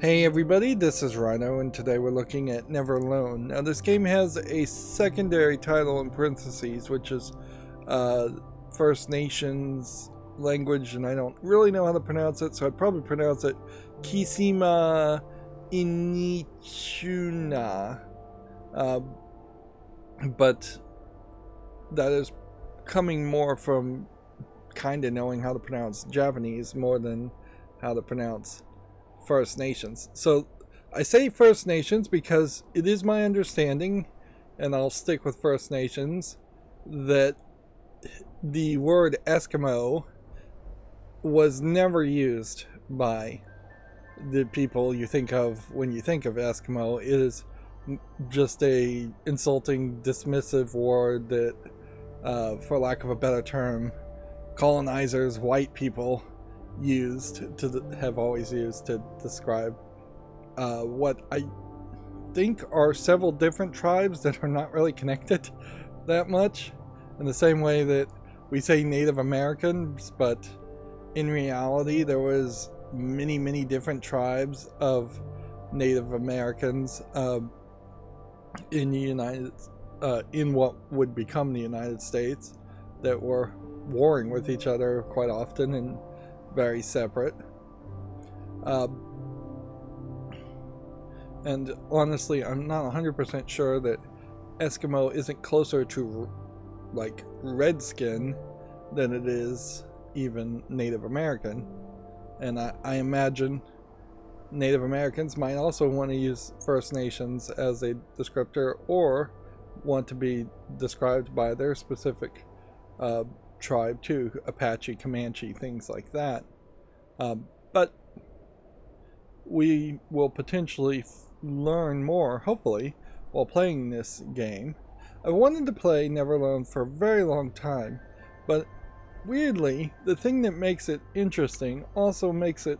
Hey everybody, this is Rydo, and today we're looking at Never Alone. Now this game has a secondary title in parentheses, which is First Nations language, and I don't really know how to pronounce it, so I'd probably pronounce it Kisima Ingitchuna. But that is coming more from kind of knowing how to pronounce Japanese more than how to pronounce First Nations. So I say First Nations because it is my understanding, and I'll stick with First Nations, that the word Eskimo was never used by the people you think of when you think of Eskimo. It is just a insulting, dismissive word that, for lack of a better term, colonizers, white people, have always used to describe what I think are several different tribes that are not really connected that much, in the same way that we say Native Americans, but in reality there was many different tribes of Native Americans in what would become the United States that were warring with each other quite often and very separate. And honestly, I'm not 100% sure that Eskimo isn't closer to like Redskin than it is even Native American. And I imagine Native Americans might also want to use First Nations as a descriptor, or want to be described by their specific tribe too, Apache, Comanche, things like that. But we will potentially learn more, hopefully, while playing this game. I wanted to play Never Alone for a very long time, but weirdly, the thing that makes it interesting also makes it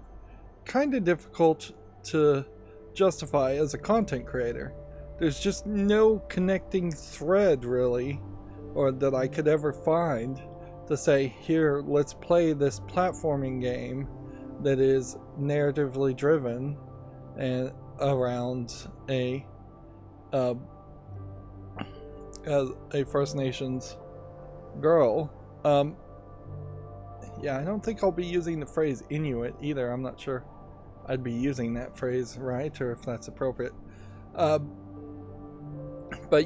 kind of difficult to justify as a content creator. There's just no connecting thread, really, or that I could ever find to say, here, let's play this platforming game that is narratively driven and around a First Nations girl. Yeah, I don't think I'll be using the phrase Inuit either. I'm not sure I'd be using that phrase right, or if that's appropriate. But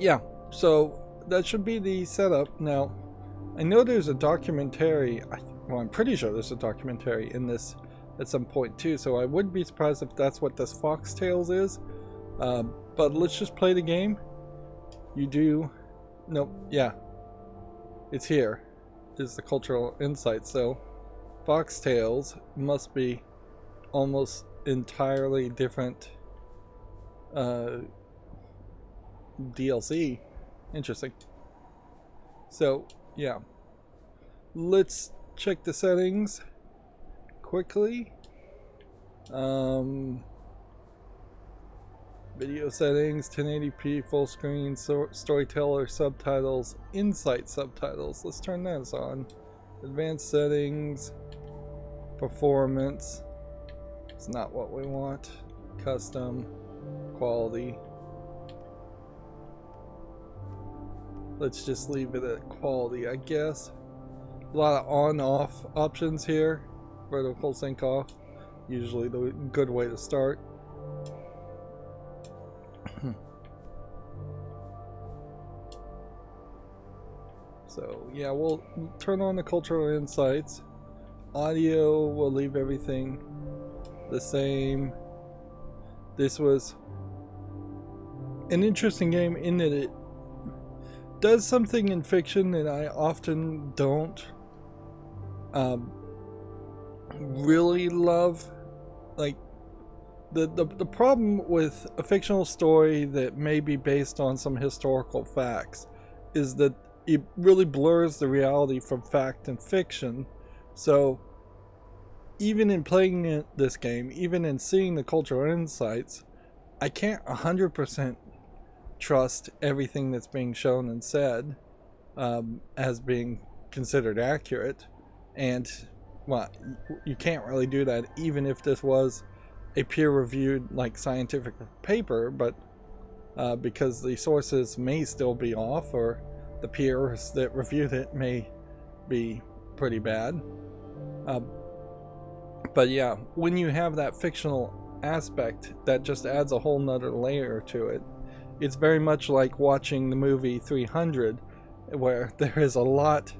yeah, so that should be the setup. Now, I know there's a documentary, well, I'm pretty sure there's a documentary in this at some point too, so I wouldn't be surprised if that's what this Foxtails is. But let's just play the game. Nope, yeah. It's here. Is the cultural insight, so Foxtails must be almost entirely different DLC. Interesting. So, yeah. Let's check the settings quickly. Video settings, 1080p, full screen, storyteller subtitles, insight subtitles. Let's turn those on. Advanced settings, performance. It's not what we want. Custom, quality. Let's just leave it at quality, I guess. A lot of on-off options here. Vertical sync off. Usually the good way to start. So yeah, we'll turn on the cultural insights. Audio, we'll leave everything the same. This was an interesting game in that it does something in fiction that I often don't really love. Like the problem with a fictional story that may be based on some historical facts is that it really blurs the reality from fact and fiction. So even in playing this game, even in seeing the cultural insights, I can't 100% trust everything that's being shown and said as being considered accurate. And well, you can't really do that even if this was a peer-reviewed like scientific paper, but because the sources may still be off, or the peers that reviewed it may be pretty bad. But yeah, when you have that fictional aspect, that just adds a whole nother layer to it. It's very much like watching the movie 300, where there is a lot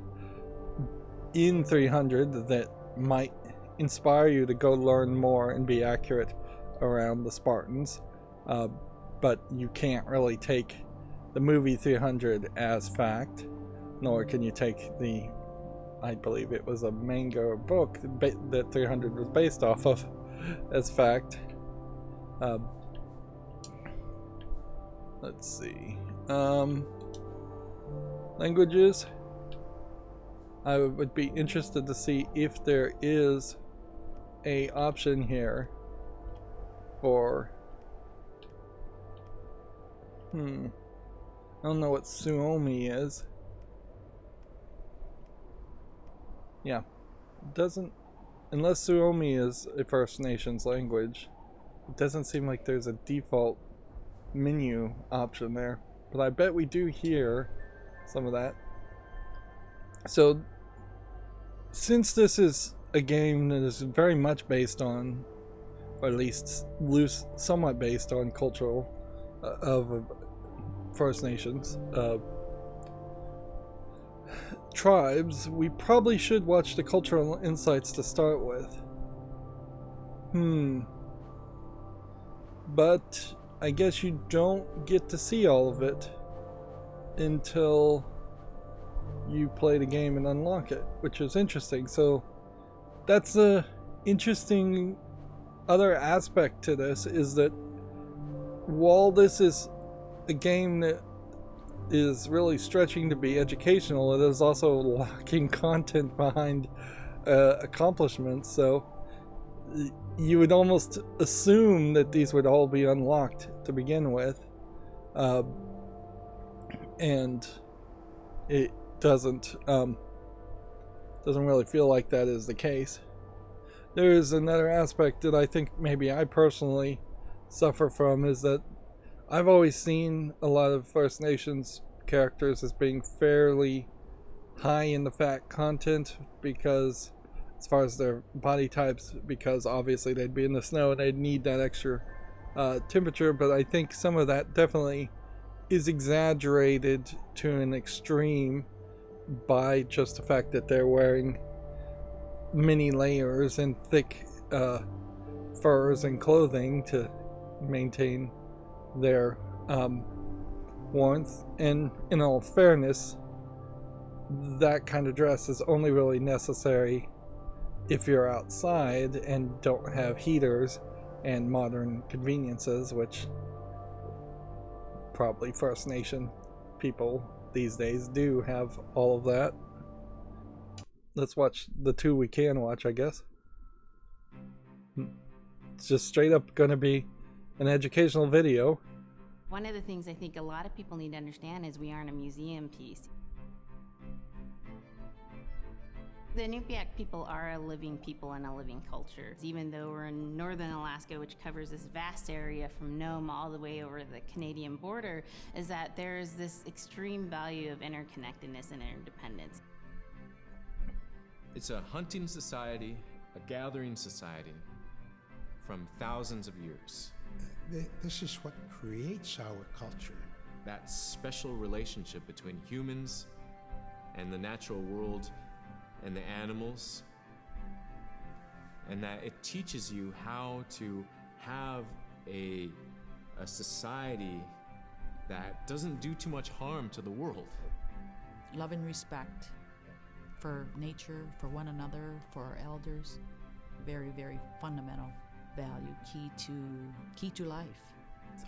in 300 that might inspire you to go learn more and be accurate around the Spartans, but you can't really take the movie 300 as fact, nor can you take the, I believe it was a manga book that 300 was based off of, as fact. Let's see. Languages. I would be interested to see if there is a option here for I don't know what Suomi is. Yeah, doesn't, unless Suomi is a First Nations language, it doesn't seem like there's a default menu option there, but I bet we do hear some of that. So since this is a game that is very much based on, or at least loose, somewhat based on cultural of First Nations tribes, we probably should watch the cultural insights to start with. But I guess you don't get to see all of it until you play the game and unlock it, which is interesting. So that's a interesting other aspect to this, is that while this is a game that is really stretching to be educational, it is also lacking content behind accomplishments. So you would almost assume that these would all be unlocked to begin with, and it doesn't really feel like that is the case. There is another aspect that I think maybe I personally suffer from, is that I've always seen a lot of First Nations characters as being fairly high in the fat content, because as far as their body types, because obviously they'd be in the snow and they'd need that extra temperature. But I think some of that definitely is exaggerated to an extreme by just the fact that they're wearing many layers and thick furs and clothing to maintain their warmth. And in all fairness, that kind of dress is only really necessary if you're outside and don't have heaters and modern conveniences, which probably First Nation people these days do have all of that. Let's watch the two we can watch, I guess. It's just straight up gonna be an educational video. One of the things I think a lot of people need to understand is we aren't a museum piece. The Iñupiat people are a living people and a living culture. Even though we're in northern Alaska, which covers this vast area from Nome all the way over the Canadian border, is that there's this extreme value of interconnectedness and interdependence. It's a hunting society, a gathering society from thousands of years. This is what creates our culture. That special relationship between humans and the natural world and the animals, and that it teaches you how to have a society that doesn't do too much harm to the world. Love and respect for nature, for one another, for our elders. Very, very fundamental value, key to life.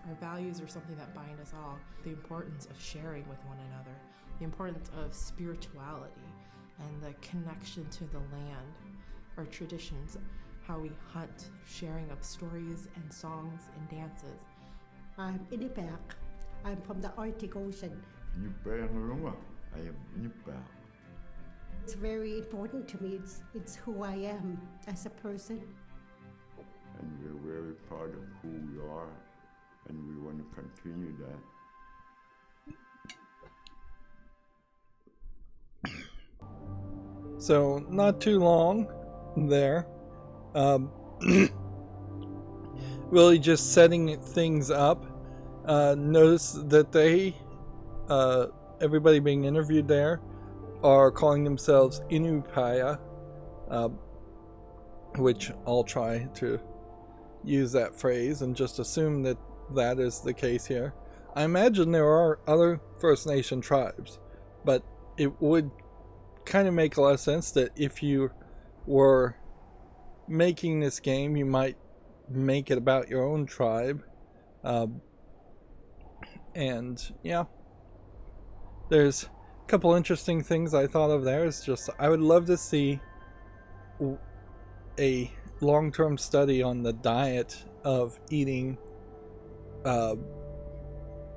Our values are something that bind us all. The importance of sharing with one another, the importance of spirituality, and the connection to the land, our traditions, how we hunt, sharing of stories and songs and dances. I'm Iñupiat. I'm from the Arctic Ocean. I am Iñupiat. It's very important to me. It's who I am as a person. And we're very part of who we are, and we want to continue that. So not too long there. Really just setting things up. Notice that everybody being interviewed there are calling themselves Iñupiat, which I'll try to use that phrase and just assume that that is the case here. I imagine there are other First Nation tribes, but it would kind of make a lot of sense that if you were making this game, you might make it about your own tribe. And yeah, there's a couple interesting things I thought of there. It's just I would love to see a long-term study on the diet of eating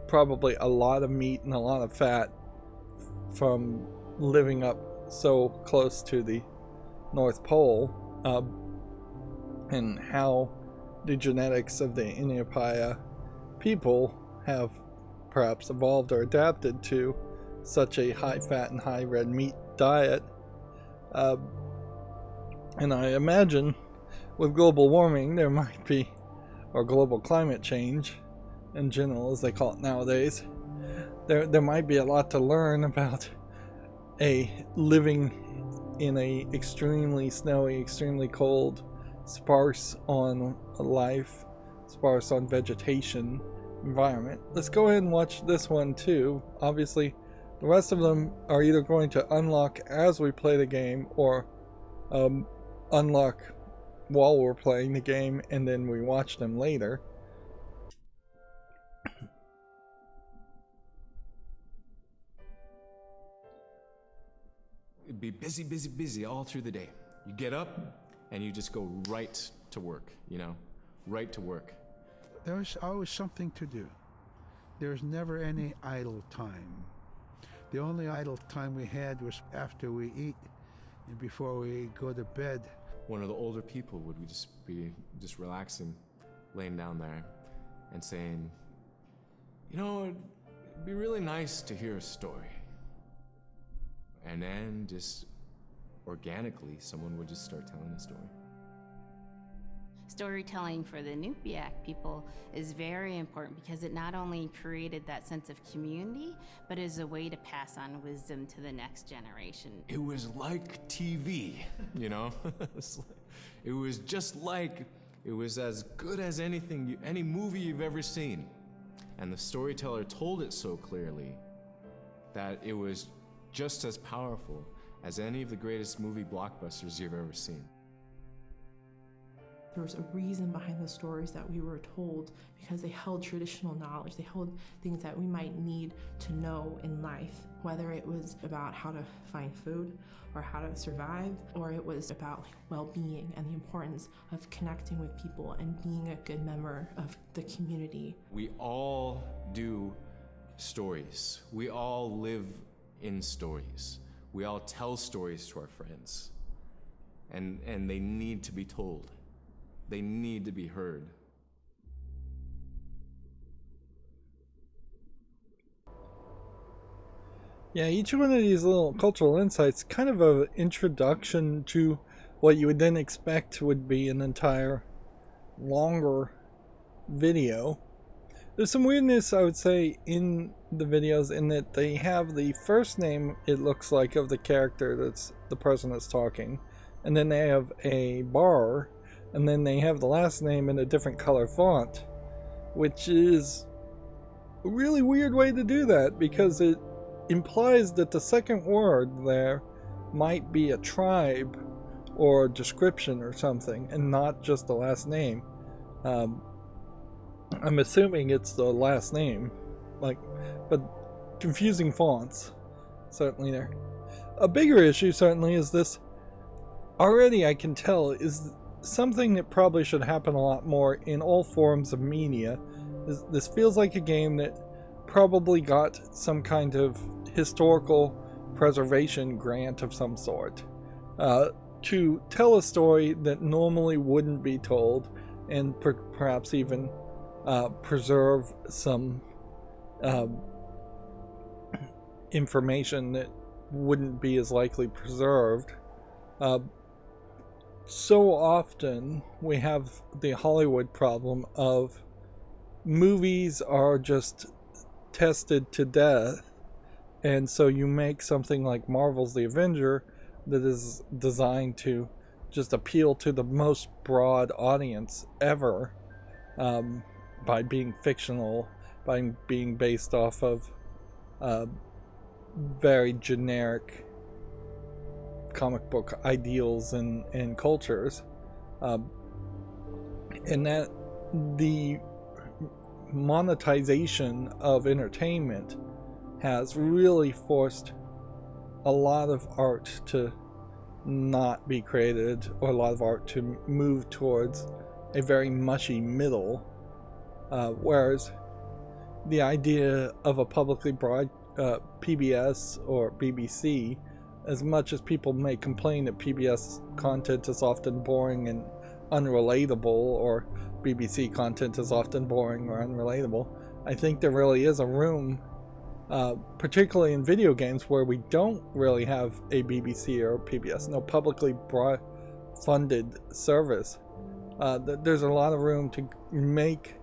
probably a lot of meat and a lot of fat from living up so close to the North Pole, and how the genetics of the Iñupiat people have perhaps evolved or adapted to such a high fat and high red meat diet. And I imagine with global warming there might be, or global climate change in general as they call it nowadays, there might be a lot to learn about living in a extremely snowy, extremely cold, sparse on life, sparse on vegetation environment. Let's go ahead and watch this one too. Obviously the rest of them are either going to unlock as we play the game or unlock while we're playing the game and then we watch them later. It'd be busy, busy, busy all through the day. You get up and you just go right to work, right to work. There was always something to do. There was never any idle time. The only idle time we had was after we eat and before we go to bed. One of the older people would be relaxing, laying down there and saying, it'd be really nice to hear a story. And then just organically, someone would just start telling a story. Storytelling for the Iñupiat people is very important because it not only created that sense of community, but is a way to pass on wisdom to the next generation. It was like TV, It was just like, it was as good as any movie you've ever seen. And the storyteller told it so clearly that it was just as powerful as any of the greatest movie blockbusters you've ever seen. There was a reason behind the stories that we were told because they held traditional knowledge. They held things that we might need to know in life, whether it was about how to find food or how to survive, or it was about well-being and the importance of connecting with people and being a good member of the community. We all do stories. We all live in stories. We all tell stories to our friends. And they need to be told. They need to be heard. Yeah, each one of these little cultural insights kind of an introduction to what you would then expect would be an entire longer video. There's some weirdness, I would say, in the videos in that they have the first name, it looks like, of the character that's the person that's talking, and then they have a bar, and then they have the last name in a different color font, which is a really weird way to do that because it implies that the second word there might be a tribe or a description or something and not just the last name. I'm assuming it's the last name, but confusing fonts certainly there. A bigger issue certainly is this. Already I can tell is something that probably should happen a lot more in all forms of media. This feels like a game that probably got some kind of historical preservation grant of some sort to tell a story that normally wouldn't be told and perhaps even preserve some information that wouldn't be as likely preserved. So often we have the Hollywood problem of movies are just tested to death, and so you make something like Marvel's The Avenger that is designed to just appeal to the most broad audience ever, by being fictional, by being based off of very generic comic book ideals and cultures, and that the monetization of entertainment has really forced a lot of art to not be created, or a lot of art to move towards a very mushy middle, whereas the idea of a publicly broad PBS or BBC, as much as people may complain that PBS content is often boring and unrelatable, or BBC content is often boring or unrelatable, I think there really is a room, particularly in video games, where we don't really have a BBC or a PBS, no publicly funded service. There's a lot of room to make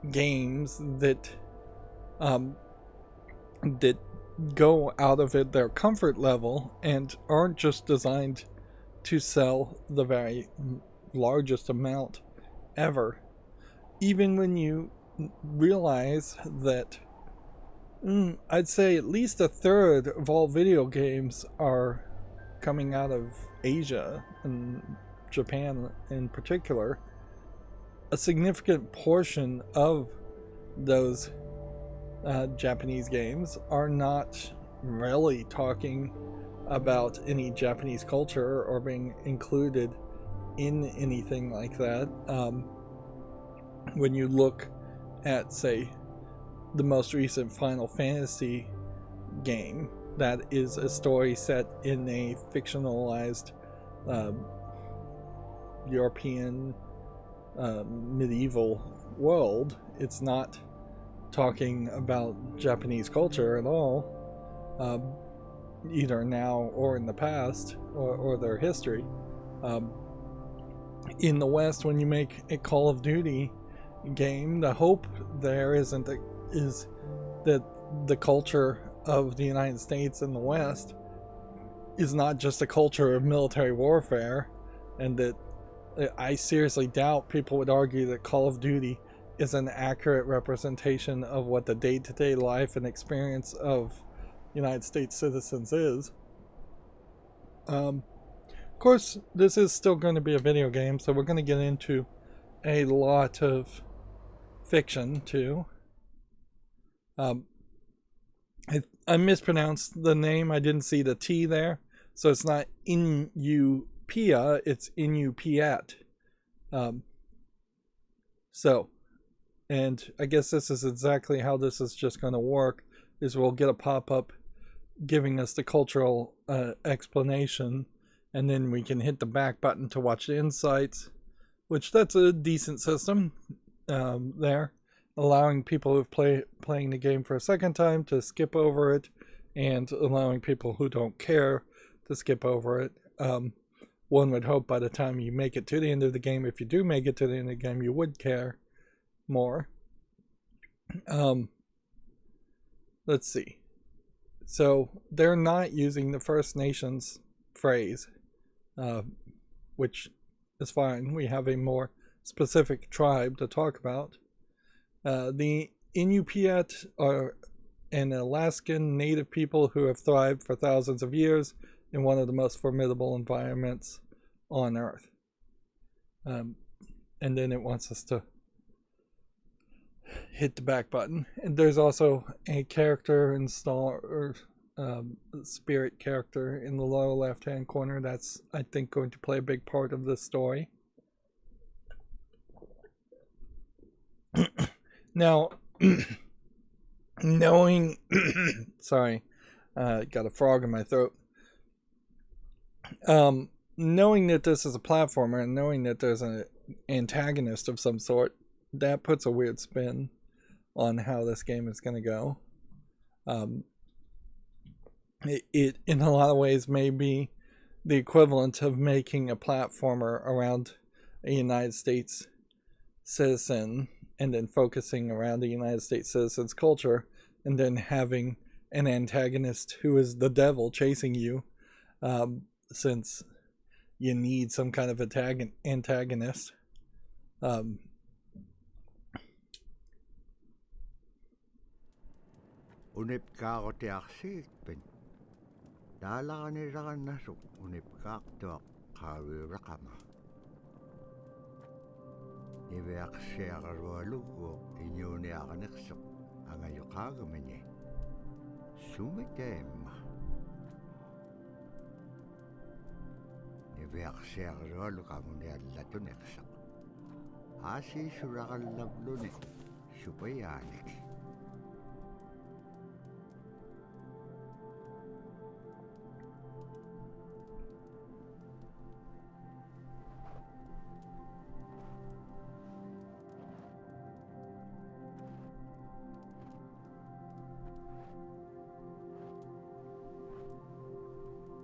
games that that go out of their comfort level and aren't just designed to sell the very largest amount ever. Even when you realize that I'd say at least a third of all video games are coming out of Asia, and Japan in particular, a significant portion of those Japanese games are not really talking about any Japanese culture or being included in anything like that. When you look at, say, the most recent Final Fantasy game, that is a story set in a fictionalized European medieval world, it's not talking about Japanese culture at all, either now or in the past, or their history. In the West, when you make a Call of Duty game, the hope there is that the culture of the United States and the West is not just a culture of military warfare, and that I seriously doubt people would argue that Call of Duty is an accurate representation of what the day-to-day life and experience of United States citizens is. Of course, this is still going to be a video game, so we're going to get into a lot of fiction too. I mispronounced the name. I didn't see the T there, so it's not Iñupiat, it's Iñupiat. And I guess this is exactly how this is just going to work, is we'll get a pop-up giving us the cultural explanation, and then we can hit the back button to watch the insights, which that's a decent system there, allowing people who've playing the game for a second time to skip over it, and allowing people who don't care to skip over it. One would hope by the time you make it to the end of the game, if you do make it to the end of the game, you would care more. Let's see. So they're not using the First Nations phrase, which is fine. We have a more specific tribe to talk about. The Iñupiat are an Alaskan native people who have thrived for thousands of years in one of the most formidable environments on Earth. And then it wants us to hit the back button. And there's also a character spirit character in the lower left hand corner that's, I think, going to play a big part of this story. Now, knowing sorry, got a frog in my throat. Knowing that this is a platformer, and knowing that there's antagonist of some sort, that puts a weird spin on how this game is going to go. It in a lot of ways may be the equivalent of making a platformer around a United States citizen and then focusing around the United States citizen's culture, and then having an antagonist who is the devil chasing you, since you need some kind of antagonist. Unip kako te aksipin. Dala ni rakan nasuk unip kak to kawi rakama. Nibe akse akarualu ko inyo ni akaniksok ang ayukaga menye. Sumitema. Nibe akse akarualu kamu ni alatuneksak. Asi surakal labluni supayanik.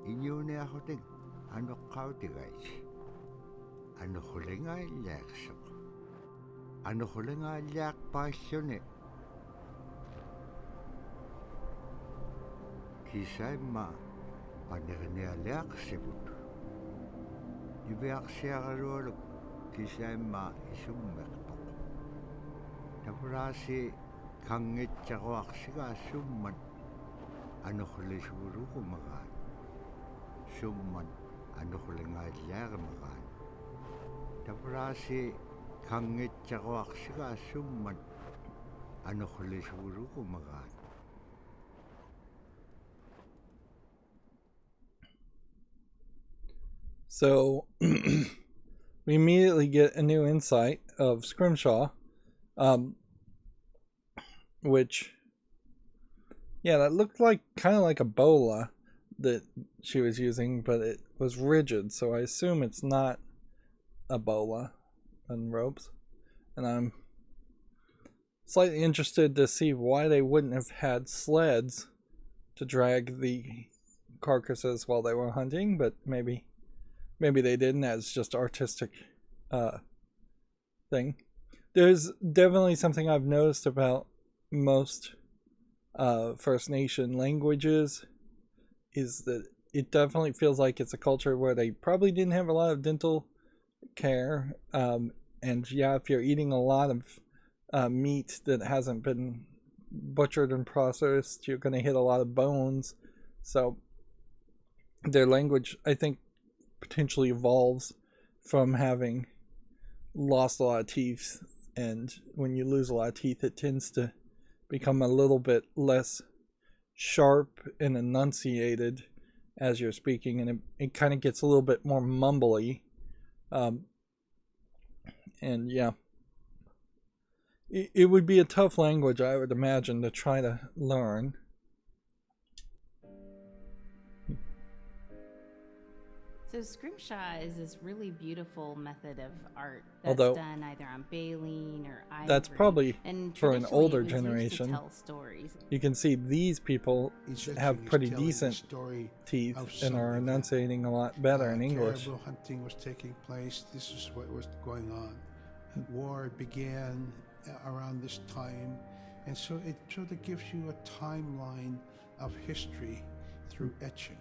Inyo ni ako ting ano kauti guys. Ano hulinga ilaksok. Ano hulinga ilak passionate. Kisay ma panirni alak sibut. Ibeak siya karulog kisay ma isummertok. Tapurasi kangit siya ko aksiga summan. Ano hulisuro kumakan. Summan ano hulinga ilak makan. Tapurasi kangit siya ko aksiga summan. Ano hulisuro kumakan. So we immediately get a new insight of Scrimshaw, which, yeah, that looked like kind of like a bola that she was using, but it was rigid, so I assume it's not a bola on ropes. And I'm slightly interested to see why they wouldn't have had sleds to drag the carcasses while they were hunting, but maybe they didn't. That's just artistic thing. There's definitely something I've noticed about most First Nation languages is that it definitely feels like it's a culture where they probably didn't have a lot of dental care, and yeah, if you're eating a lot of meat that hasn't been butchered and processed, you're going to hit a lot of bones. So their language, I think, potentially evolves from having lost a lot of teeth, and when you lose a lot of teeth, it tends to become a little bit less sharp and enunciated as you're speaking, and it kind of gets a little bit more mumbly. And yeah, it would be a tough language, I would imagine, to try to learn. So scrimshaw is this really beautiful method of art that's done either on baleen or ivory. That's probably and for an older traditionally it was used generation. to tell stories. You can see these people have pretty decent teeth and are enunciating a lot better in English. Caribou hunting was taking place. This is what was going on. War began around this time, and so it sort of gives you a timeline of history through etching.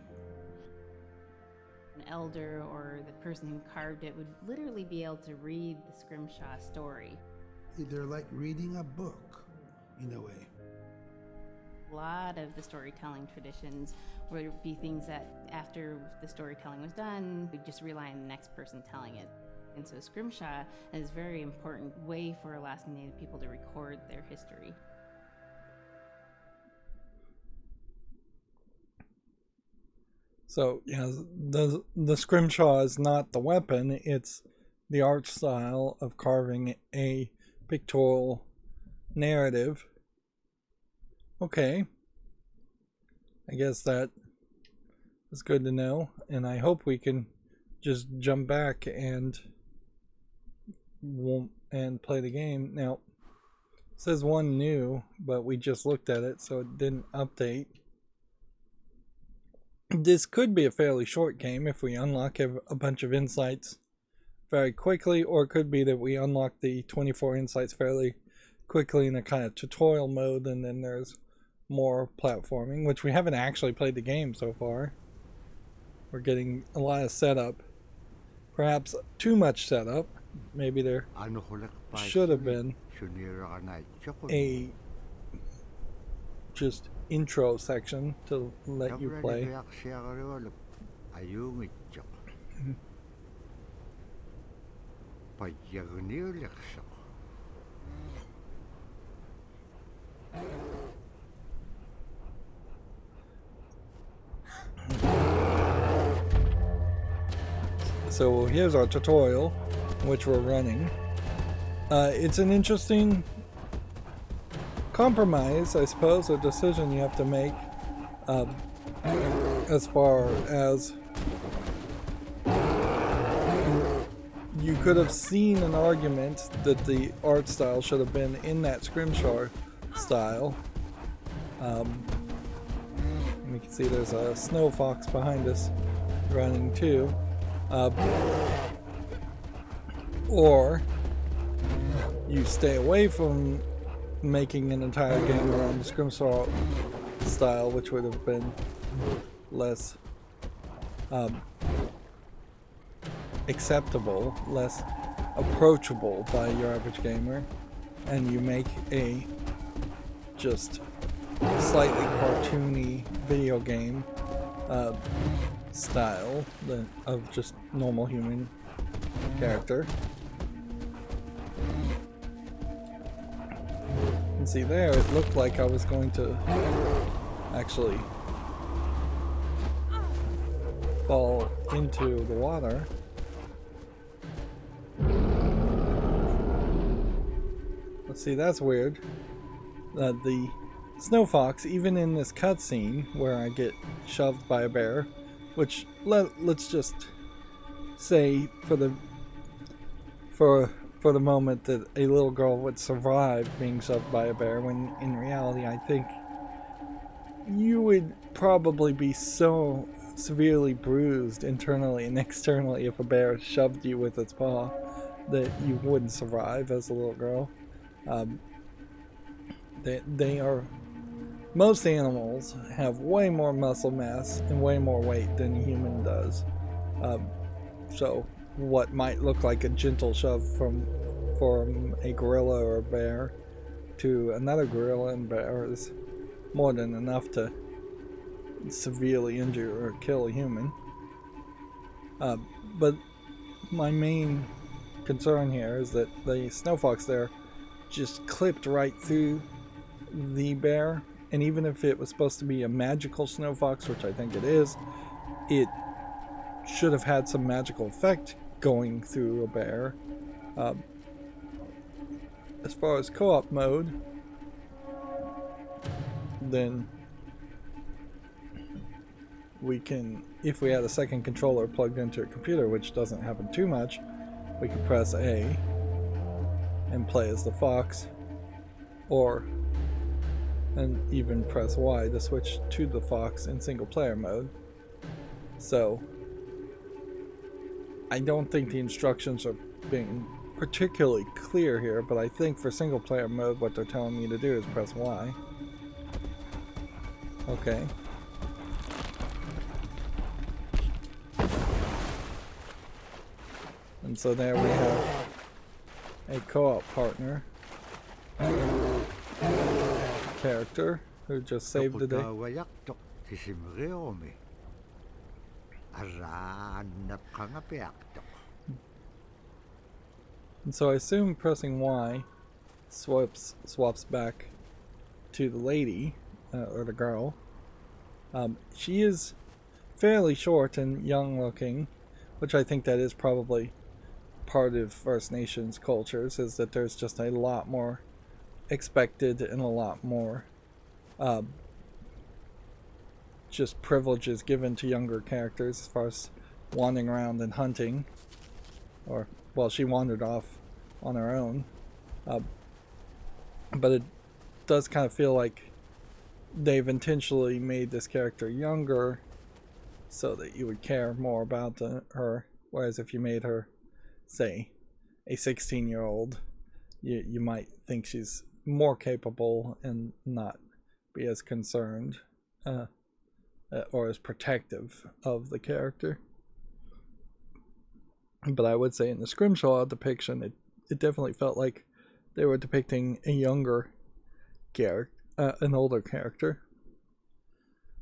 An elder or the person who carved it would literally be able to read the scrimshaw story. They're like reading a book, in a way. A lot of the storytelling traditions would be things that after the storytelling was done, we'd just rely on the next person telling it. And so scrimshaw is a very important way for Alaskan Native people to record their history. So yeah, the scrimshaw is not the weapon, it's the art style of carving a pictorial narrative. Okay. I guess that is good to know, and I hope we can just jump back and and play the game. Now, it says one new, but we just looked at it, so it didn't update. This could be a fairly short game if we unlock a bunch of insights very quickly, or it could be that we unlock the 24 insights fairly quickly in a kind of tutorial mode, and then there's more platforming, which we haven't actually played the game so far. We're getting a lot of setup, perhaps too much setup. Maybe there should have been a just intro section to let you play. So here's our tutorial, which we're running. It's an interesting compromise, I suppose, a decision you have to make as far as you could have seen an argument that the art style should have been in that scrimshaw style. We can see there's a snow fox behind us running too. Or you stay away from making an entire game around the scrimshaw style, which would have been less acceptable, less approachable by your average gamer, and you make a just slightly cartoony video game style of just normal human character. And see there, it looked like I was going to actually fall into the water. Let's see, that's weird. The snow fox, even in this cutscene where I get shoved by a bear, which let's just say for the moment that a little girl would survive being shoved by a bear, when in reality I think you would probably be so severely bruised internally and externally if a bear shoved you with its paw that you wouldn't survive as a little girl. They are, most animals have way more muscle mass and way more weight than a human does. So what might look like a gentle shove from a gorilla or a bear to another gorilla and bear is more than enough to severely injure or kill a human. But my main concern here is that the snow fox there just clipped right through the bear, and even if it was supposed to be a magical snow fox, which I think it is, it should have had some magical effect going through a bear. As far as co-op mode, then we can, if we had a second controller plugged into a computer, which doesn't happen too much, we could press A and play as the fox, and even press Y to switch to the fox in single player mode. So I don't think the instructions are being particularly clear here, but I think for single player mode what they're telling me to do is press Y. Okay. And so there we have a co-op partner character who just saved the day. And so I assume pressing Y swaps back to the lady, or the girl. She is fairly short and young looking, which I think that is probably part of First Nations cultures, is that there's just a lot more expected and a lot more just privileges given to younger characters as far as wandering around and hunting. Or, well, she wandered off on her own. But it does kind of feel like they've intentionally made this character younger so that you would care more about her. Whereas if you made her, say, a 16-year-old, you might think she's more capable and not be as concerned or as protective of the character. But I would say in the Scrimshaw depiction, it definitely felt like they were depicting a younger character, an older character.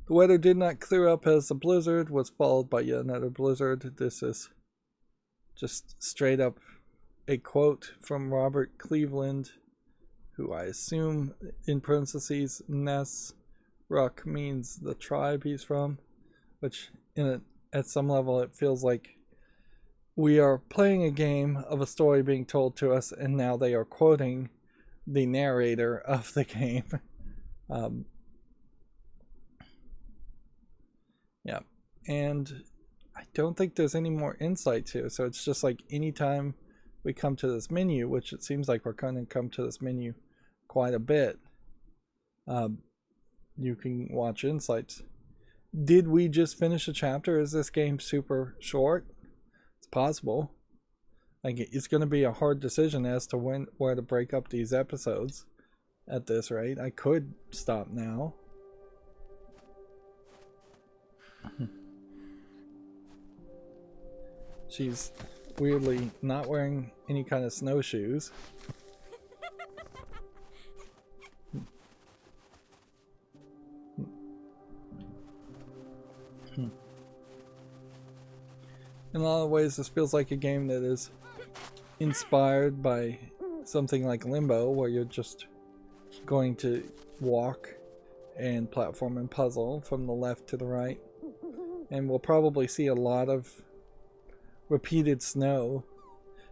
The weather did not clear up as the blizzard was followed by yet another blizzard. This is just straight up a quote from Robert Cleveland, who I assume in parentheses Ness Ruck means the tribe he's from, which at some level it feels like we are playing a game of a story being told to us, and now they are quoting the narrator of the game. Yeah, and I don't think there's any more insights here, so it's just like anytime we come to this menu, which it seems like we're going to come to this menu quite a bit, you can watch insights. Did we just finish a chapter? Is this game super short? It's possible. Like, it's going to be a hard decision as to where to break up these episodes at this rate. I could stop now. She's weirdly not wearing any kind of snowshoes. In a lot of ways, this feels like a game that is inspired by something like Limbo, where you're just going to walk and platform and puzzle from the left to the right. And we'll probably see a lot of repeated snow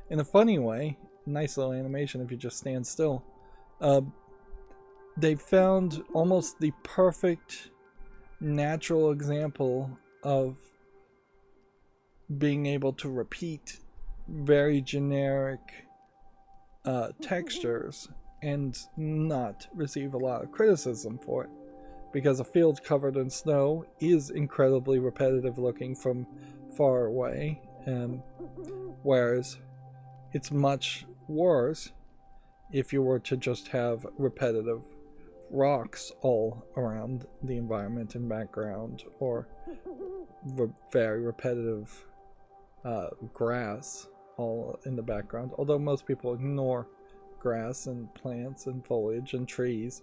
in a funny way. Nice little animation if you just stand still. They found almost the perfect natural example of being able to repeat very generic textures and not receive a lot of criticism for it, because a field covered in snow is incredibly repetitive looking from far away, whereas it's much worse if you were to just have repetitive rocks all around the environment and background, or very repetitive grass all in the background, although most people ignore grass and plants and foliage and trees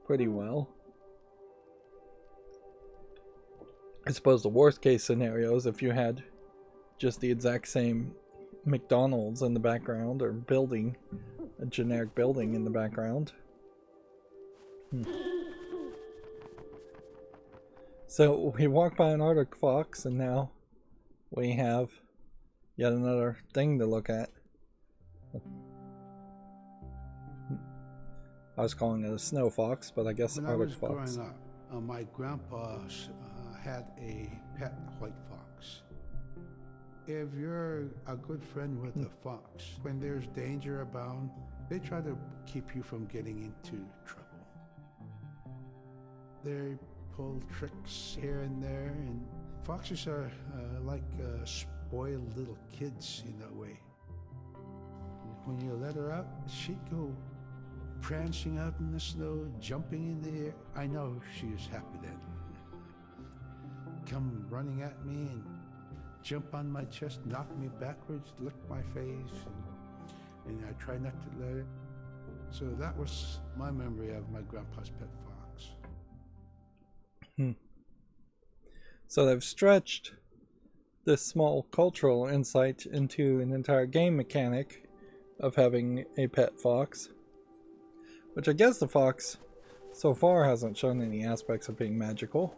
pretty well. I suppose the worst case scenario is if you had just the exact same McDonald's in the background, or building, a generic building in the background. So we walk by an Arctic fox, and now we have yet another thing to look at. I was calling it a snow fox, but I guess Arctic fox. When I was growing up, my grandpa had a pet white fox. If you're a good friend with a fox, when there's danger abound, they try to keep you from getting into trouble. They pull tricks here and there, and foxes are like spoiled little kids in a way. When you let her out, she'd go prancing out in the snow, jumping in the air. I know she was happy then. Come running at me and jump on my chest, knock me backwards, lick my face, and I try not to let her. So that was my memory of my grandpa's pet fox. So they've stretched this small cultural insight into an entire game mechanic of having a pet fox, which I guess the fox so far hasn't shown any aspects of being magical.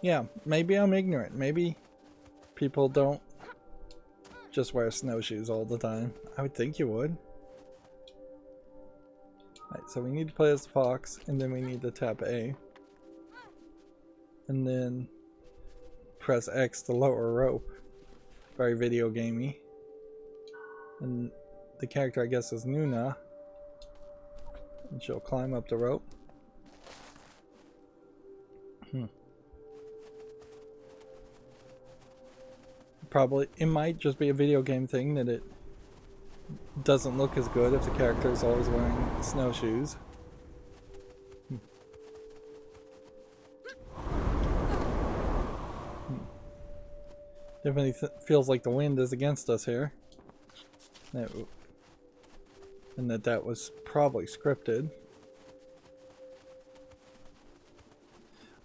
Yeah, maybe I'm ignorant. Maybe people don't just wear snowshoes all the time. I would think you would. Alright, so we need to play as the fox, and then we need to tap A. And then press X to lower rope. very video gamey. And the character, I guess, is Nuna. And she'll climb up the rope. Probably, it might just be a video game thing that it doesn't look as good if the character is always wearing snowshoes. Definitely feels like the wind is against us here. And that was probably scripted.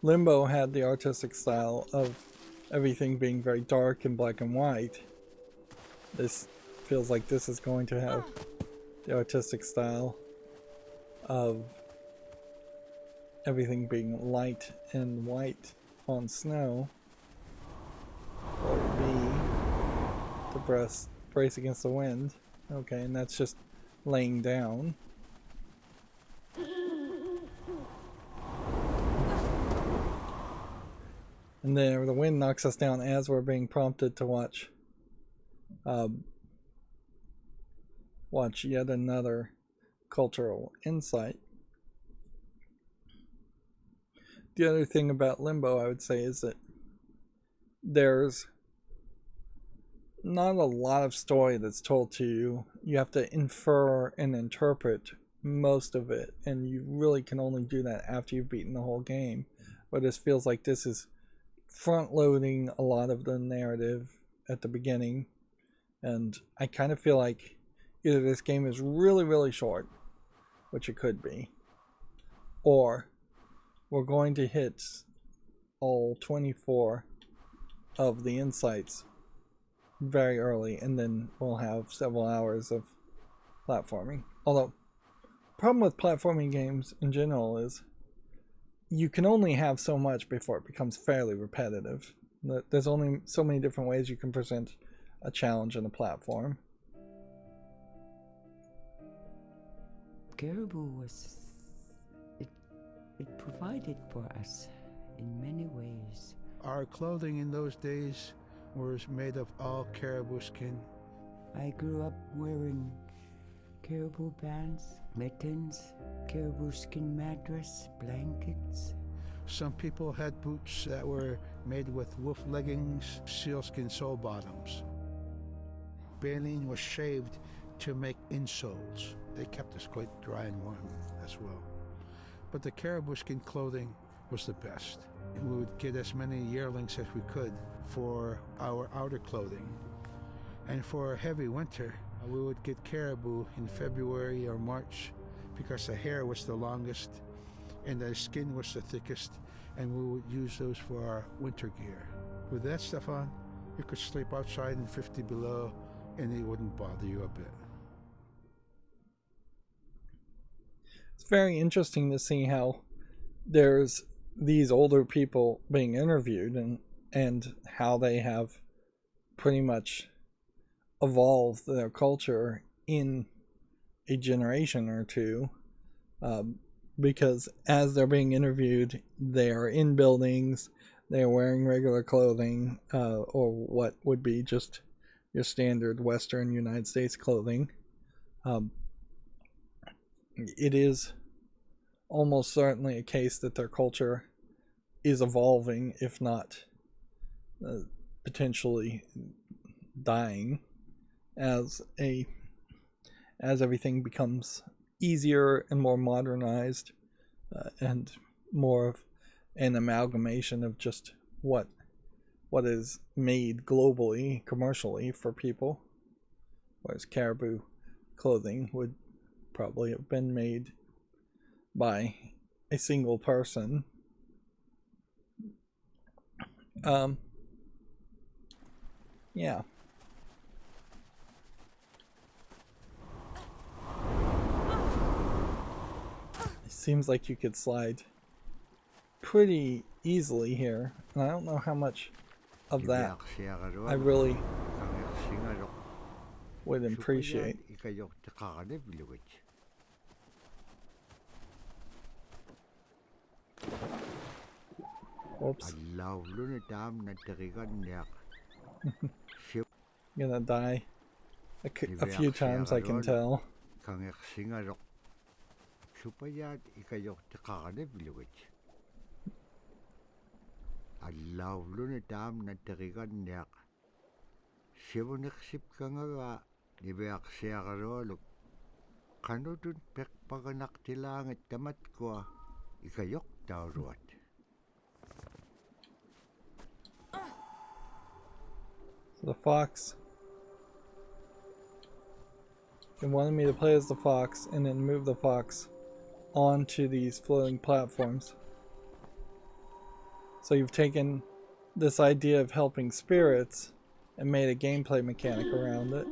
Limbo had the artistic style of everything being very dark and black and white. This feels like this is going to have the artistic style of everything being light and white on snow. Or B, to brace against the wind. Okay, and that's just laying down. And there, the wind knocks us down as we're being prompted to watch yet another cultural insight. The other thing about Limbo, I would say, is that there's not a lot of story that's told to you. You have to infer and interpret most of it, and you really can only do that after you've beaten the whole game. But this feels like this is front-loading a lot of the narrative at the beginning, and I kind of feel like either this game is really, really short, which it could be, or we're going to hit all 24 of the insights very early, and then we'll have several hours of platforming. Although, the problem with platforming games in general is you can only have so much before it becomes fairly repetitive. There's only so many different ways you can present a challenge in a platform. Caribou was... It provided for us in many ways. Our clothing in those days was made of all caribou skin. I grew up wearing caribou pants, mittens, caribou skin mattress, blankets. Some people had boots that were made with wolf leggings, sealskin sole bottoms. Baleen was shaved to make insoles. They kept us quite dry and warm as well. But the caribou skin clothing was the best. We would get as many yearlings as we could for our outer clothing. And for a heavy winter, we would get caribou in February or March because the hair was the longest and the skin was the thickest, and we would use those for our winter gear. With that stuff on, you could sleep outside in 50 below and it wouldn't bother you a bit. It's very interesting to see how there's these older people being interviewed and how they have pretty much evolved their culture in a generation or two, because as they're being interviewed, they are in buildings, they're wearing regular clothing, or what would be just your standard Western United States clothing. It is almost certainly a case that their culture is evolving, if not potentially dying, as everything becomes easier and more modernized, and more of an amalgamation of just what is made globally, commercially for people, whereas caribou clothing would probably have been made by a single person. Yeah. It seems like you could slide pretty easily here, and I don't know how much of that I really would appreciate. Oops. gonna die a few times, I can tell. Kangersingarok. Supayat ikayok takakanib liwit. Allawlo ni tam na terikan niyak. Siwoniksip kangaga nibeak siyakarolok. Kanudun pekpaganak tilangit tamat ko ikayok tauruat. The fox. He wanted me to play as the fox and then move the fox onto these floating platforms. So you've taken this idea of helping spirits and made a gameplay mechanic around it.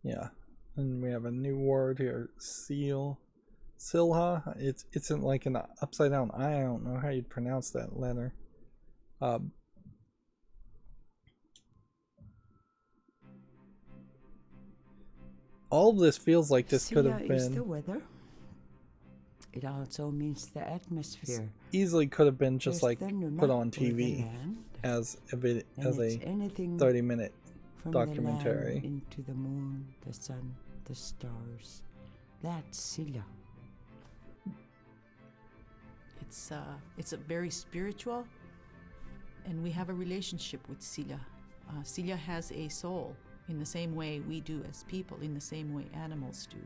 Yeah, and we have a new word here, seal. Silha, it's in like an upside down I don't know how you'd pronounce that letter. All of this feels like this could have been. Is the weather. It also means the atmosphere. Easily could have been just like put on TV as a 30-minute documentary. Into the moon, the sun, the stars. That's Silla. It's a very spiritual, and we have a relationship with Silla. Silla has a soul in the same way we do as people, in the same way animals do.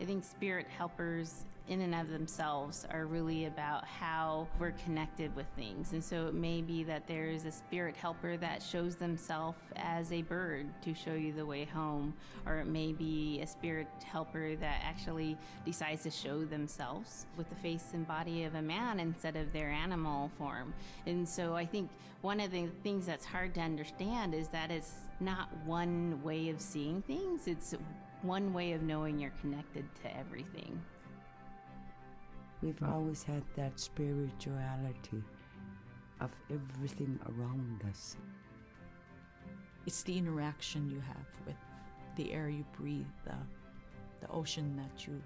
I think spirit helpers in and of themselves are really about how we're connected with things. And so it may be that there is a spirit helper that shows themselves as a bird to show you the way home, or it may be a spirit helper that actually decides to show themselves with the face and body of a man instead of their animal form. And so I think one of the things that's hard to understand is that it's not one way of seeing things, it's one way of knowing you're connected to everything. We've always had that spirituality of everything around us. It's the interaction you have with the air you breathe, the ocean that you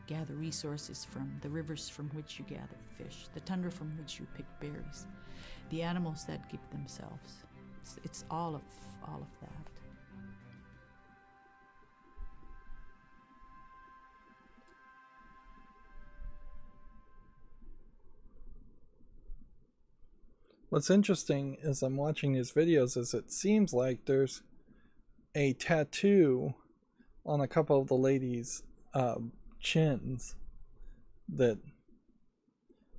gather resources from, the rivers from which you gather fish, the tundra from which you pick berries, the animals that give themselves. It's all of that. What's interesting as I'm watching these videos is it seems like there's a tattoo on a couple of the ladies' chins that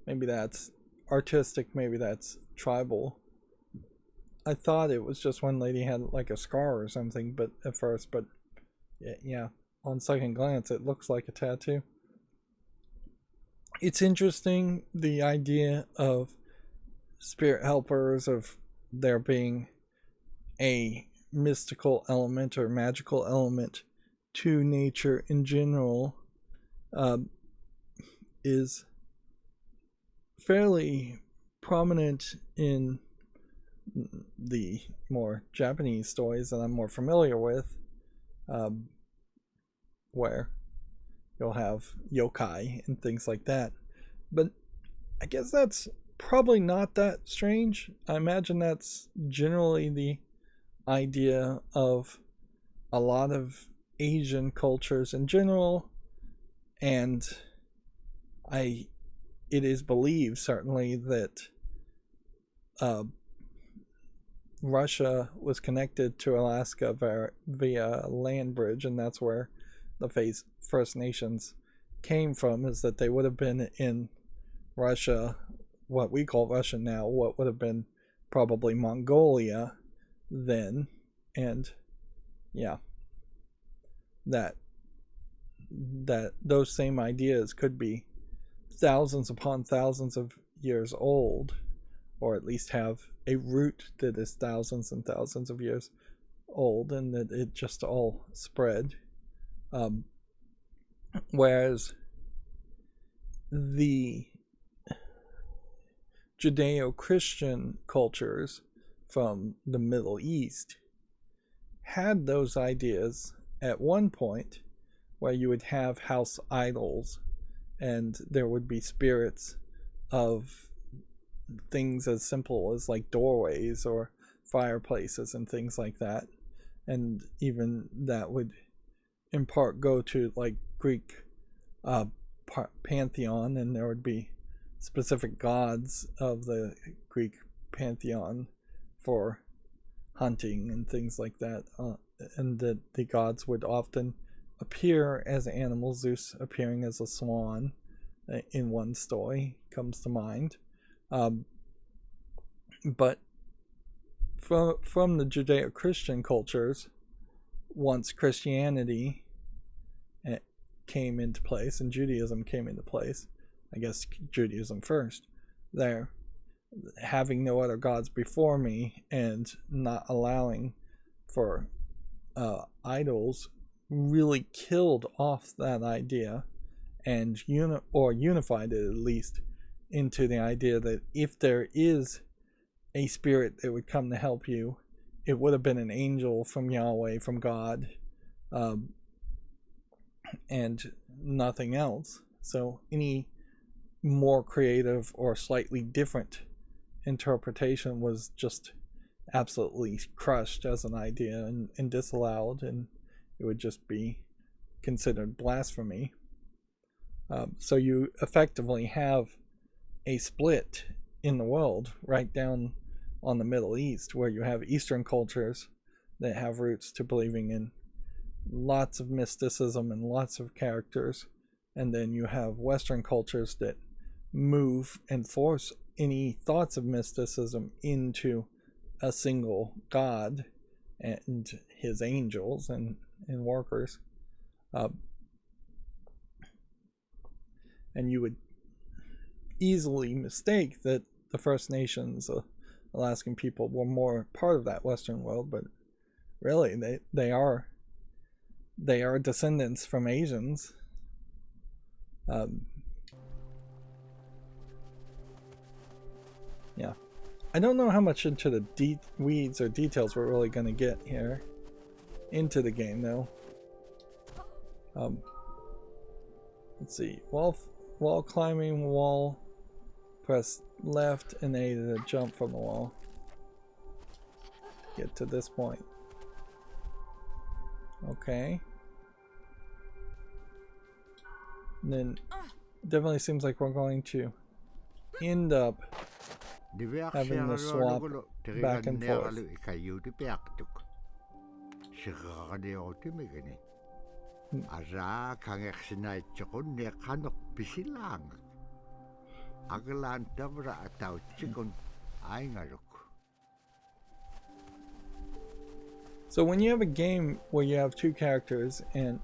maybe that's artistic, maybe that's tribal. I thought it was just one lady had like a scar or something, but at first, but yeah, on second glance it looks like a tattoo. It's interesting, the idea of spirit helpers, of there being a mystical element or magical element to nature in general, is fairly prominent in the more Japanese stories that I'm more familiar with, where you'll have yokai and things like that. But I guess that's probably not that strange. I imagine that's generally the idea of a lot of Asian cultures in general, and it is believed certainly that Russia was connected to Alaska via a land bridge, and that's where the First Nations came from, is that they would have been in Russia, what we call Russia now, what would have been probably Mongolia then, and yeah, that those same ideas could be thousands upon thousands of years old, or at least have a root that is thousands and thousands of years old, and that it just all spread. Whereas the Judeo-Christian cultures from the Middle East had those ideas at one point, where you would have house idols and there would be spirits of things as simple as like doorways or fireplaces and things like that. And even that would in part go to like Greek pantheon, and there would be specific gods of the Greek pantheon for hunting and things like that, and that the gods would often appear as animals. Zeus appearing as a swan in one story comes to mind, but from the Judeo-Christian cultures, once Christianity came into place and Judaism came into place, I guess Judaism first, there having no other gods before me and not allowing for idols really killed off that idea and unified it at least into the idea that if there is a spirit that would come to help you, it would have been an angel from Yahweh, from God, and nothing else. So any more creative or slightly different interpretation was just absolutely crushed as an idea and disallowed, and it would just be considered blasphemy. So you effectively have a split in the world right down on the Middle East, where you have Eastern cultures that have roots to believing in lots of mysticism and lots of characters, and then you have Western cultures that move and force any thoughts of mysticism into a single god and his angels and workers. And you would easily mistake that the First Nations, Alaskan people, were more part of that Western world, but really they are descendants from Asians. Yeah, I don't know how much into the weeds or details we're really going to get here into the game, though. Let's see, wall climbing, wall, press left and A to jump from the wall. Get to this point. Okay. And then definitely seems like we're going to end up having to swap back and forth. So when you have a game where you have two characters and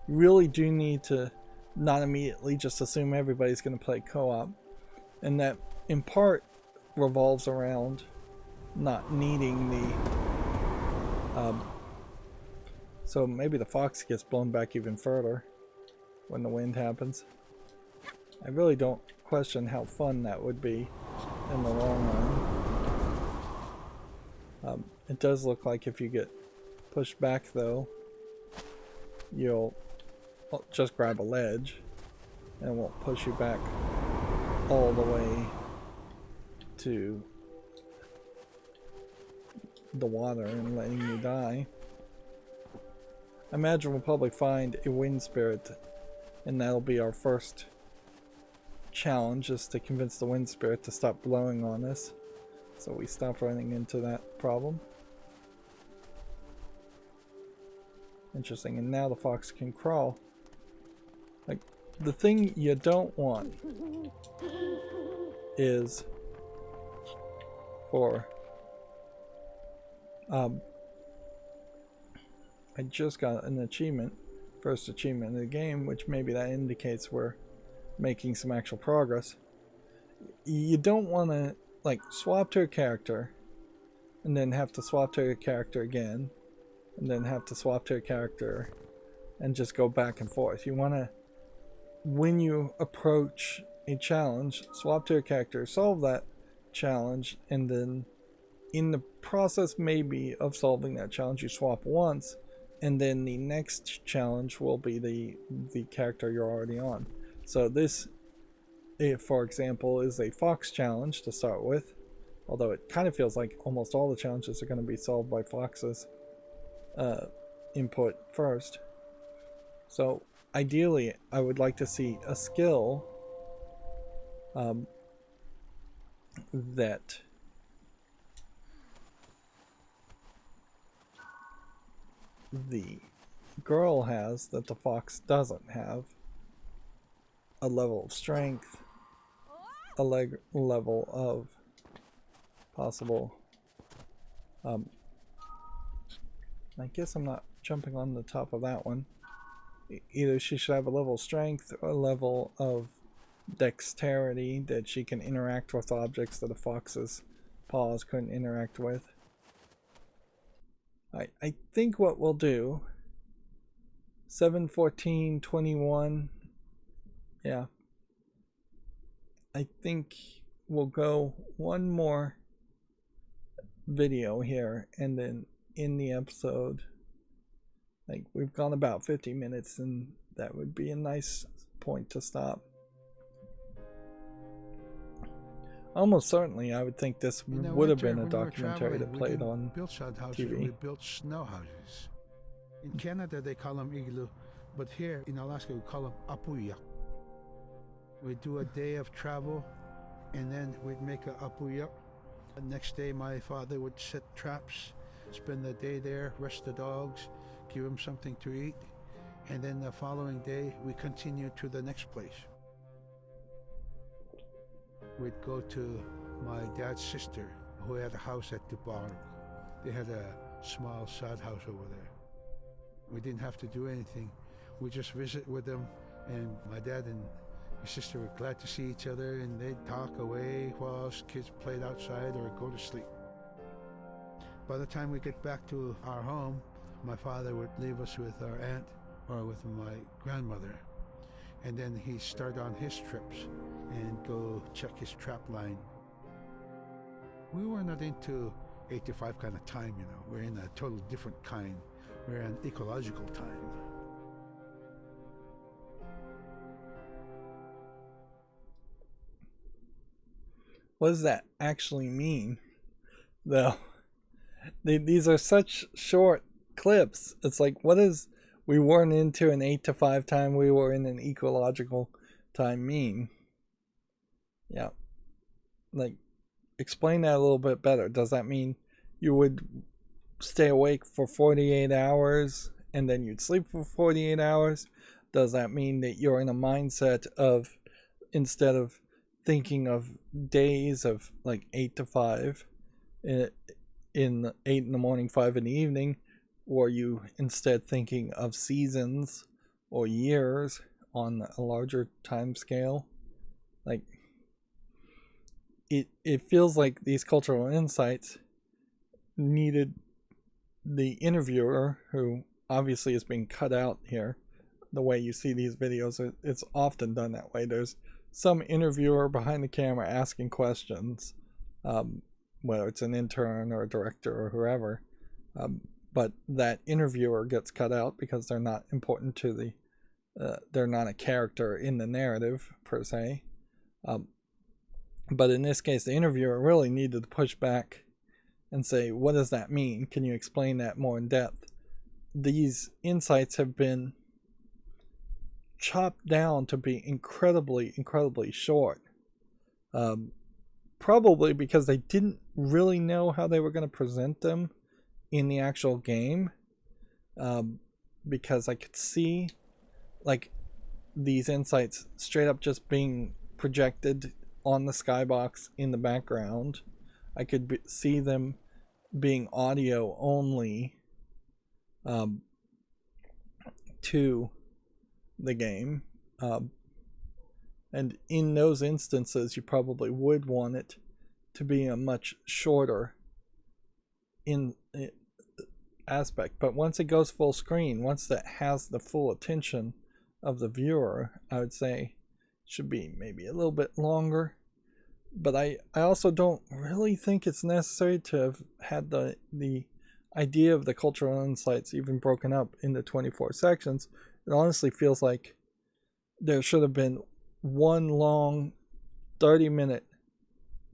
you really do need to not immediately just assume everybody's going to play co-op, and that in part revolves around not needing the so maybe the fox gets blown back even further when the wind happens. I really don't question how fun that would be in the long run. It does look like if you get pushed back, though, you'll just grab a ledge and it won't push you back all the way to the water and letting you die. I imagine we'll probably find a wind spirit, and that'll be our first challenge, is to convince the wind spirit to stop blowing on us, so we stop running into that problem. Interesting. And now the fox can crawl. Like, the thing you don't want is for I just got an achievement, first achievement in the game, which maybe that indicates we're making some actual progress. You don't want to like swap to a character and then have to swap to a character again and then have to swap to a character and just go back and forth. You want to, when you approach a challenge, swap to a character, solve that challenge, and then in the process maybe of solving that challenge you swap once, and then the next challenge will be the character you're already on. So this for example, is a fox challenge to start with, although it kind of feels like almost all the challenges are going to be solved by foxes input first. So ideally I would like to see a skill that the girl has that the fox doesn't have. A level of strength, a level of possible I guess I'm not jumping on the top of that one. Either she should have a level of strength or a level of dexterity that she can interact with objects that a fox's paws couldn't interact with. I think what we'll do 7, 14, 21, yeah, I think we'll go one more video here and then in the episode, like, we've gone about 50 minutes and that would be a nice point to stop. Almost certainly I would think this would have been a documentary that played on TV. We built snow houses. In Canada they call them igloo, but here in Alaska we call them apuya. We do a day of travel and then we'd make a apuya. The next day my father would set traps, spend the day there, rest the dogs, give them something to eat, and then the following day we continue to the next place. We'd go to my dad's sister who had a house at Dubarg. They had a small sod house over there. We didn't have to do anything. We just visit with them, and my dad and his sister were glad to see each other, and they'd talk away while us kids played outside or go to sleep. By the time we get back to our home, my father would leave us with our aunt or with my grandmother, and then he'd start on his trips and go check his trap line. We were not into 8 to 5 kind of time, you know. We're in a total different kind. We're in ecological time. What does that actually mean, though? These are such short clips. It's like, what is we weren't into an 8 to 5 time, we were in an ecological time mean? Yeah. Like, explain that a little bit better. Does that mean you would stay awake for 48 hours and then you'd sleep for 48 hours? Does that mean that you're in a mindset of, instead of thinking of days of like 8 to 5 in 8 in the morning, 5 in the evening, or you instead thinking of seasons or years on a larger time scale? Like, it feels like these cultural insights needed the interviewer, who obviously is being cut out here. The way you see these videos, it's often done that way. There's some interviewer behind the camera asking questions, whether it's an intern or a director or whoever, but that interviewer gets cut out because they're not important to the they're not a character in the narrative per se. But in this case, the interviewer really needed to push back and say, what does that mean? Can you explain that more in depth? These insights have been chopped down to be incredibly short. Probably because they didn't really know how they were going to present them in the actual game. Because I could see like these insights straight up just being projected on the skybox in the background. I could see them being audio only to the game, and in those instances you probably would want it to be a much shorter aspect. But once it goes full screen, once that has the full attention of the viewer, I would say it should be maybe a little bit longer. But I also don't really think it's necessary to have had the idea of the cultural insights even broken up into 24 sections. It honestly feels like there should have been one long 30-minute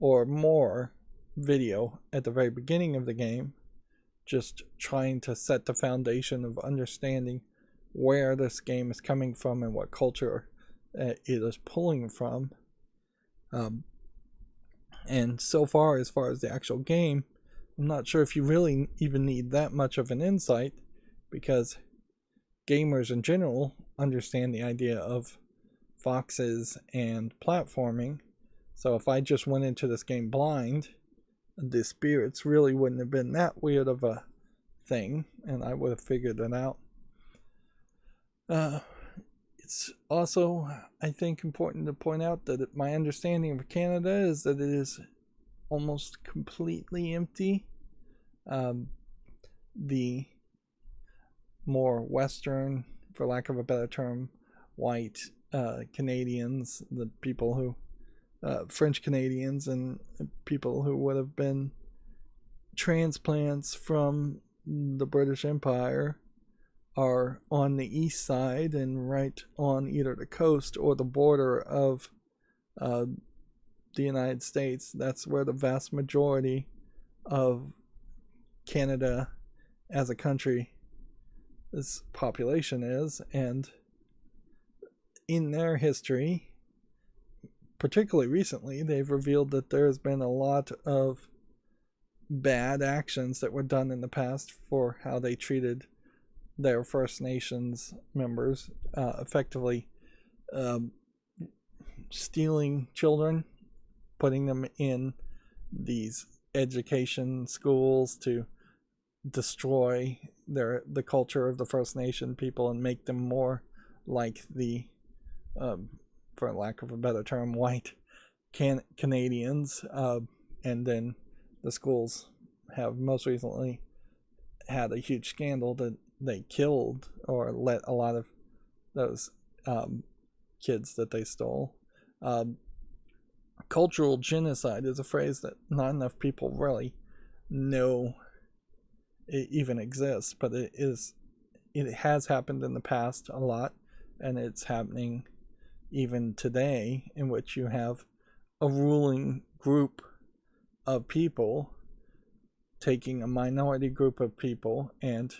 or more video at the very beginning of the game, just trying to set the foundation of understanding where this game is coming from and what culture it is pulling from. And so far as the actual game, I'm not sure if you really even need that much of an insight, because gamers in general understand the idea of foxes and platforming. So if I just went into this game blind, the spirits really wouldn't have been that weird of a thing, and I would have figured it out. It's also, I think, important to point out that my understanding of Canada is that it is almost completely empty. The more Western, for lack of a better term, white Canadians, the people who, French Canadians and people who would have been transplants from the British Empire, are on the east side and right on either the coast or the border of the United States. That's where the vast majority of Canada as a country, this population is. And in their history, particularly recently, they've revealed that there has been a lot of bad actions that were done in the past for how they treated their First Nations members, effectively stealing children, putting them in these education schools to destroy the culture of the First Nation people and make them more like the, for lack of a better term, white Canadians. And then the schools have most recently had a huge scandal that they killed or let a lot of those kids that they stole. Cultural genocide is a phrase that not enough people really know it even exists, but it has happened in the past a lot, and it's happening even today, in which you have a ruling group of people taking a minority group of people and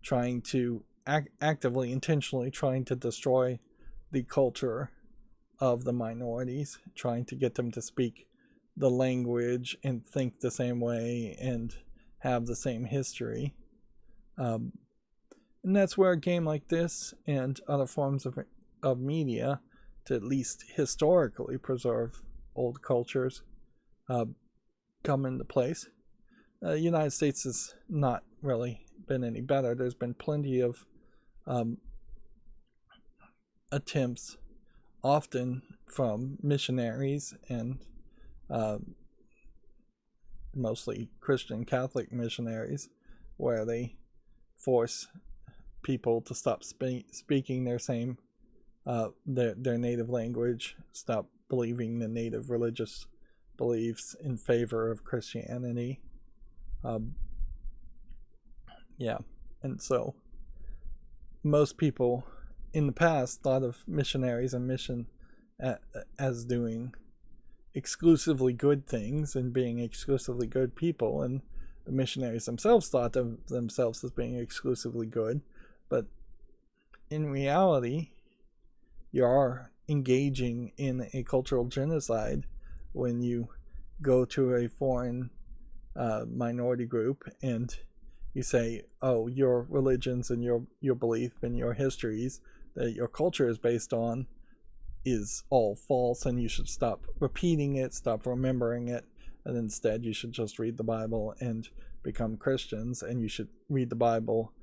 trying to actively, intentionally trying to destroy the culture of the minorities, trying to get them to speak the language and think the same way and have the same history. And that's where a game like this and other forms of media, to at least historically preserve old cultures, come into place. The United States has not really been any better. There's been plenty of attempts, often from missionaries and mostly Christian Catholic missionaries, where they force people to stop speaking their same their native language, stop believing the native religious beliefs in favor of Christianity. And so most people in the past thought of missionaries and mission as doing exclusively good things and being exclusively good people, and the missionaries themselves thought of themselves as being exclusively good. But in reality, you are engaging in a cultural genocide when you go to a foreign minority group and you say, oh, your religions and your belief and your histories that your culture is based on is all false, and you should stop repeating it, stop remembering it, and instead you should just read the Bible and become Christians. And you should read the Bible.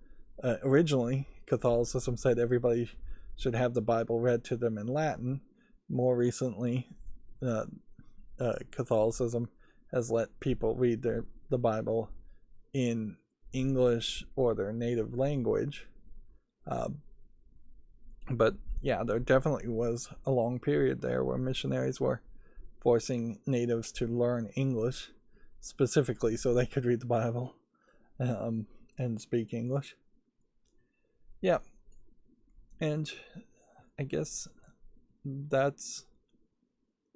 Originally, Catholicism said everybody should have the Bible read to them in Latin. More recently, Catholicism has let people read the Bible in English or their native language. But yeah, there definitely was a long period there where missionaries were forcing natives to learn English specifically so they could read the Bible and speak English. Yeah. And I guess that's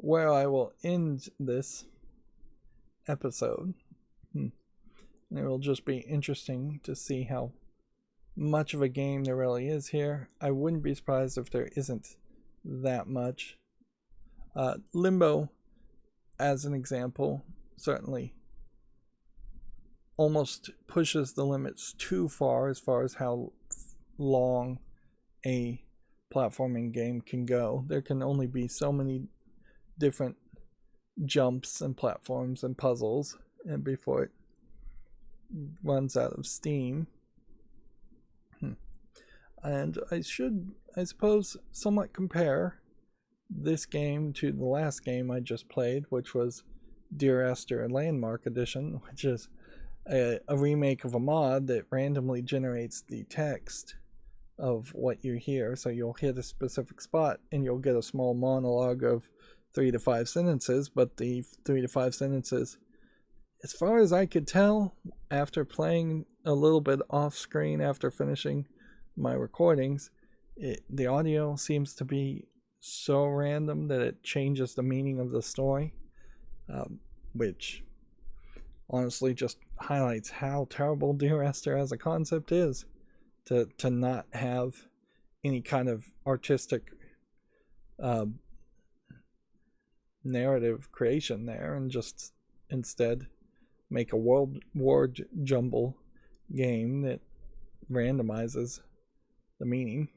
where I will end this episode. It will just be interesting to see how much of a game there really is here. I wouldn't be surprised if there isn't that much. Limbo, as an example, certainly almost pushes the limits too far as how long a platforming game can go. There can only be so many different jumps and platforms and puzzles, and before it runs out of steam. And I suppose, somewhat compare this game to the last game I just played, which was Dear Esther Landmark Edition, which is a remake of a mod that randomly generates the text of what you hear. So you'll hit a specific spot and you'll get a small monologue of 3 to 5 sentences, but the 3 to 5 sentences, as far as I could tell after playing a little bit off screen after finishing my recordings, the audio seems to be so random that it changes the meaning of the story, which honestly just highlights how terrible Dear Esther as a concept is, to not have any kind of artistic narrative creation there, and just instead make a word jumble game that randomizes the meaning.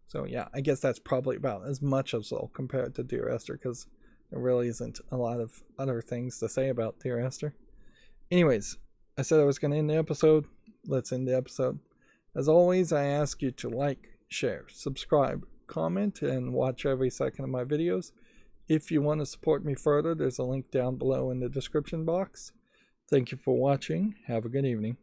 So yeah, I guess that's probably about as much as I'll compare it to Dear Esther, because there really isn't a lot of other things to say about Dear Esther. Anyways, I said I was going to end the episode. Let's end the episode. As always, I ask you to like, share, subscribe, comment, and watch every second of my videos. If you want to support me further, there's a link down below in the description box. Thank you for watching. Have a good evening.